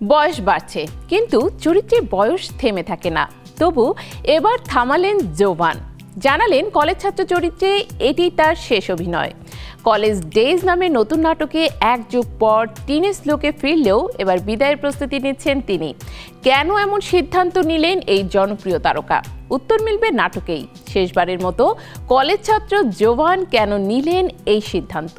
বয়স বাড়ছে, কিন্তু চরিত্রের বয়স থেমে থাকে না। তবু এবার থামালেন জোভান, জানালেন কলেজ ছাত্র চরিত্রে এটি তার শেষ অভিনয়। কলেজ ডেজ নামে নতুন নাটকে এক যুগ পর টিনেজ লোকে ফিরলেও এবার বিদায়ের প্রস্তুতি নিচ্ছেন তিনি। কেন এমন সিদ্ধান্ত নিলেন এই জনপ্রিয় তারকা? উত্তর মিলবে নাটকেই। শেষবারের মতো কলেজ ছাত্র জোভান কেন নিলেন এই সিদ্ধান্ত?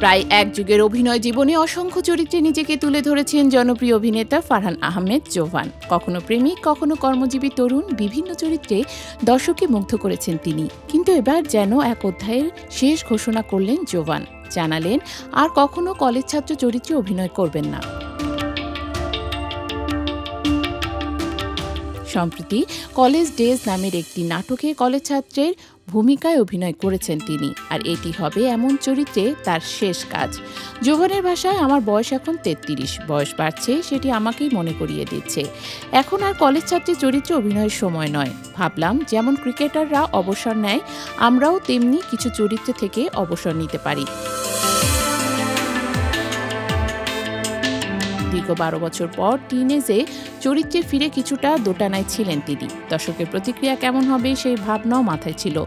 প্রায় এক যুগের অভিনয় জীবনে অসংখ্য চরিত্রে নিজেকে তুলে ধরেছেন জনপ্রিয় অভিনেতা ফারহান আহমেদ জোভান। কখনো প্রেমিক, কখনো কর্মজীবী তরুণ, বিভিন্ন চরিত্রে দর্শককে মুগ্ধ করেছেন তিনি। কিন্তু এবার যেন এক অধ্যায়ের শেষ ঘোষণা করলেন জোভান, জানালেন আর কখনো কলেজ ছাত্র চরিত্রে অভিনয় করবেন না। সম্প্রতি কলেজ ডেজ নামের একটি নাটকে কলেজ ছাত্রের ভূমিকায় অভিনয় করেছেন তিনি, আর এটি হবে এমন চরিত্রে তার শেষ কাজ। জোভানের ভাষায়, আমার বয়স এখন 33, বয়স বাড়ছে সেটি আমাকেই মনে করিয়ে দিচ্ছে। এখন আর কলেজ ছাত্রের চরিত্রে অভিনয়ের সময় নয়। ভাবলাম যেমন ক্রিকেটাররা অবসর নেয়, আমরাও তেমনি কিছু চরিত্র থেকে অবসর নিতে পারি। দীর্ঘ 12 বছর পর টিনেজে চরিত্রে ফিরে কিছুটা দোটানায় ছিলেন তিনি। দর্শকের প্রতিক্রিয়া কেমন হবে সেই ভাবনাও মাথায় ছিল।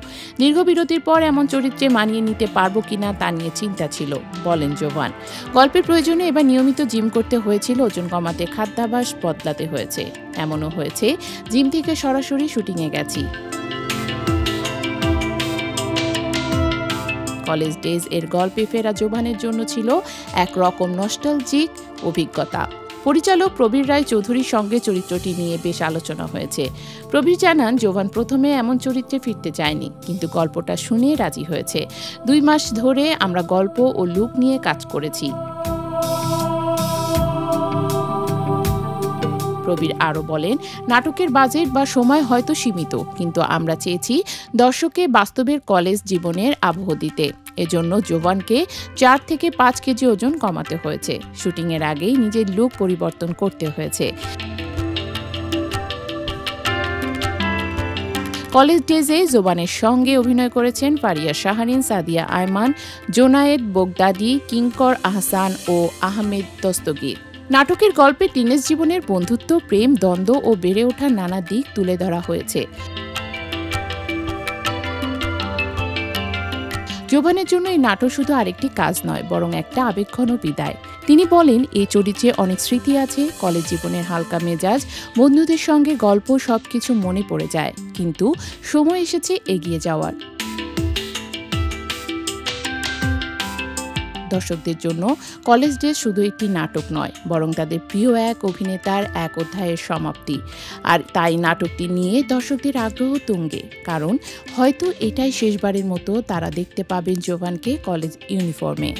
দীর্ঘ বিরতির পর এমন চরিত্রে মানিয়ে নিতে পারবো কিনা তা নিয়ে চিন্তা ছিল, বলেন জোভান। গল্পের প্রয়োজনে এবার নিয়মিত জিম করতে হয়েছিল, ওজন কমাতে খাদ্যাভ্যাস বদলাতে হয়েছে। এমনও হয়েছে জিম থেকে সরাসরি শুটিংয়ে গেছি। কলেজ ডেজ এর গল্পে ফেরা জোভানের জন্য ছিল একরকম নস্টালজিক অভিজ্ঞতা। পরিচালক প্রবীর রায় চৌধুরীর সঙ্গে চরিত্রটি নিয়ে বেশ আলোচনা হয়েছে। প্রবীর জানান, জোভান প্রথমে এমন চরিত্রে ফিরতে চায়নি, কিন্তু গল্পটা শুনে রাজি হয়েছে। 2 মাস ধরে আমরা গল্প ও লুক নিয়ে কাজ করেছি। প্রবীর আরও বলেন, নাটকের বাজেট বা সময় হয়তো সীমিত, কিন্তু আমরা চেয়েছি দর্শককে বাস্তবের কলেজ জীবনের আবহ দিতে। এজন্য জোভানকে 4 থেকে 5 কেজি ওজন কমাতে হয়েছে। শুটিংয়ের আগেই নিজের লুক পরিবর্তন করতে হয়েছে। কলেজ ডেজে জোভানের সঙ্গে অভিনয় করেছেন ফারিয়া শাহরিন, সাদিয়া আয়মান, জোনায়েদ বোগদাদি, কিঙ্কর আহসান ও আহমেদ দস্তগীর। নাটকের গল্পে টিনেজ জীবনের বন্ধুত্ব, প্রেম, দ্বন্দ্ব ও বেড়ে ওঠার নানা দিক তুলে ধরা হয়েছে। জোভানের জন্য এই নাটক শুধু আরেকটি কাজ নয়, বরং একটা আবেগঘন বিদায়। তিনি বলেন, এই চরিত্রে অনেক স্মৃতি আছে, কলেজ জীবনের হালকা মেজাজ, বন্ধুদের সঙ্গে গল্প, সবকিছু মনে পড়ে যায়। কিন্তু সময় এসেছে এগিয়ে যাওয়ার। দর্শকদের জন্য কলেজ ডেজ শুধু একটি নাটক নয়, বরং তাদের প্রিয় এক অভিনেতার এক অধ্যায়ের সমাপ্তি। আর তাই নাটকটি নিয়ে দর্শকদের আগ্রহ তুঙ্গে, কারণ হয়তো এটাই শেষবারের মতো তারা দেখতে পাবেন জোভানকে কলেজ ইউনিফর্মে।